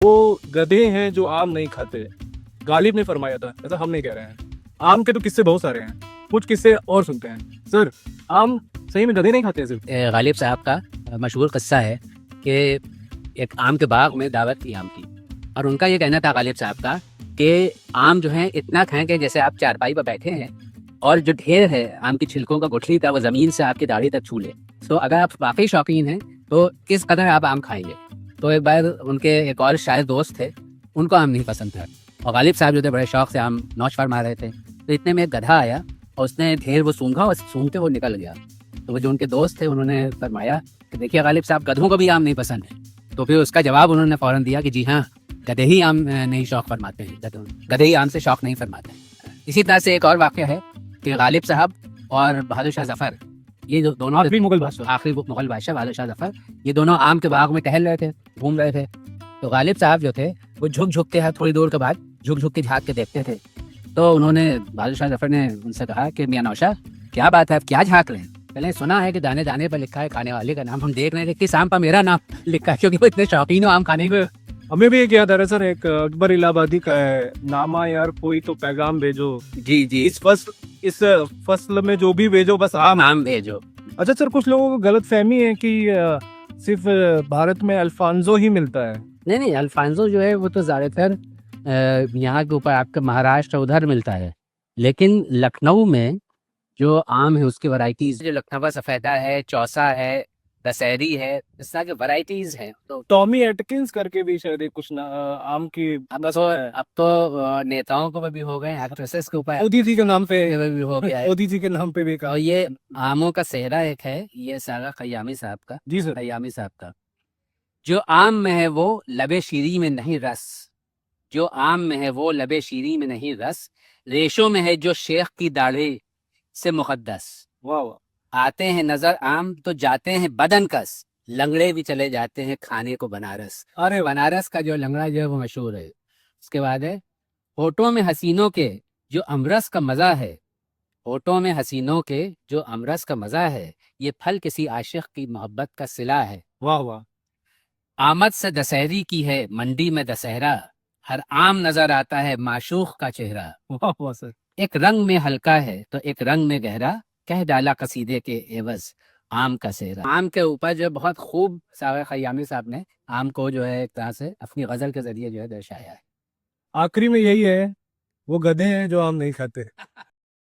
वो गधे हैं जो आम नहीं खाते। गालिब ने फरमाया था, ऐसा हम नहीं कह रहे हैं। आम के तो किस्से बहुत सारे हैं, कुछ किस्से और सुनते हैं। सर, आम सही में गधे नहीं खाते हैं सिर्फ? गालिब साहब का मशहूर किस्सा है कि एक आम के बाग में दावत थी आम की, और उनका ये कहना था गालिब साहब का कि आम जो है इतना खाएं कि जैसे आप चारपाई पर बैठे हैं और जो ढेर है आम की छिलकों का गुठली था वो ज़मीन से आपकी दाढ़ी तक छू ले। तो अगर आप वाकई शौकीन हैं तो किस कदर आप आम खाएंगे। तो एक बार उनके एक और शायद दोस्त थे, उनको आम नहीं पसंद था, और गालिब साहब जो थे बड़े शौक से आम नौश फरमा रहे थे। तो इतने में एक गधा आया और उसने ढेर वो सूंघा और सूंघते वो निकल गया। तो वो जो उनके दोस्त थे उन्होंने फरमाया कि देखिए गालिब साहब, गधों को भी आम नहीं पसंद है। तो फिर उसका जवाब उन्होंने फ़ौरन दिया कि जी हाँ, गधे ही आम नहीं शौक फरमाते हैं, गधे ही आम से शौक नहीं फरमाते हैं। इसी तरह से एक और वाक़या है कि गालिब साहब और बहादुर शाह जफ़र, ये जो दोनों आखिरी मुगल बादशाह बहादुर शाह जफ़र, ये दोनों आम के बाग में टहल रहे थे, घूम रहे थे। तो गालिब साहब जो थे वो झुक झुक के, थोड़ी दूर के बाद झुक झुक के झाँक के देखते थे। तो उन्होंने, बहादुर शाह जफ़र ने उनसे कहा कि मियाँ नौशाद, क्या बात है, आप क्या झाँक रहे हैं? पहले सुना है कि दाने दाने पर लिखा है खाने वाले का नाम, हम देख रहे थे किस आम पर मेरा नाम लिखा है, क्योंकि वो इतने शौकीन हो आम खाने के। हमें भी एक याद आ रहा है सर, एक अकबर इलाहाबादी का है, नामा यार कोई तो पैगाम भेजो। जी जी, इस फसल में जो भी भेजो बस आम। आम भेजो। अच्छा सर, कुछ लोगों को गलत फहमी है कि सिर्फ भारत में अल्फांजो ही मिलता है। नहीं नहीं, अल्फांसो जो है वो तो ज़्यादातर यहाँ के ऊपर आपका महाराष्ट्र उधर मिलता है, लेकिन लखनऊ में जो आम है उसकी वैरायटीज, जो लखनऊ सफ़ेदा है, चौसा है, दशहरी है, इस तरह की वैरायटीज हैं। तो टॉमी एटकिंस करके भी शायद एक कुछ आम की अब तो नेताओं को भी हो गए, एक्ट्रेसेस के ऊपर मोदी जी के नाम पे भी हो गया है। मोदी जी के नाम पे भी और ये आमों का सेहरा एक है, ये सारा खयामी साहब का। जी सर। खयामी साहब का जो आम में है वो लबे शीरी में नहीं रस, जो आम में है वो लबे शीरी में नहीं रस, रेशों में है जो शेख की दाढ़ी से मुकद्दस। वाह वाह। आते हैं नजर आम तो जाते हैं बदन कस, लंगड़े भी चले जाते हैं खाने को बनारस। अरे बनारस का जो लंगड़ा जो है वो मशहूर है। उसके बाद है होठों में हसीनों के जो अमरस का मजा है, होठों में हसीनों के जो अमरस का मजा है, ये फल किसी आशिक की मोहब्बत का सिला है। वाह वाह। आमद से दशहरी की है मंडी में दशहरा, हर आम नजर आता है माशूक का चेहरा। वाह वाह सर। एक रंग में हल्का है तो एक रंग में गहरा, कह डाला कसीदे के एवज आम का सेहरा। आम के ऊपर जो बहुत खूब सागर खयामी साहब ने आम को जो है एक तरह से अपनी गजल के जरिए जो है दर्शाया है। आखिरी में यही है, वो गधे हैं जो आम नहीं खाते।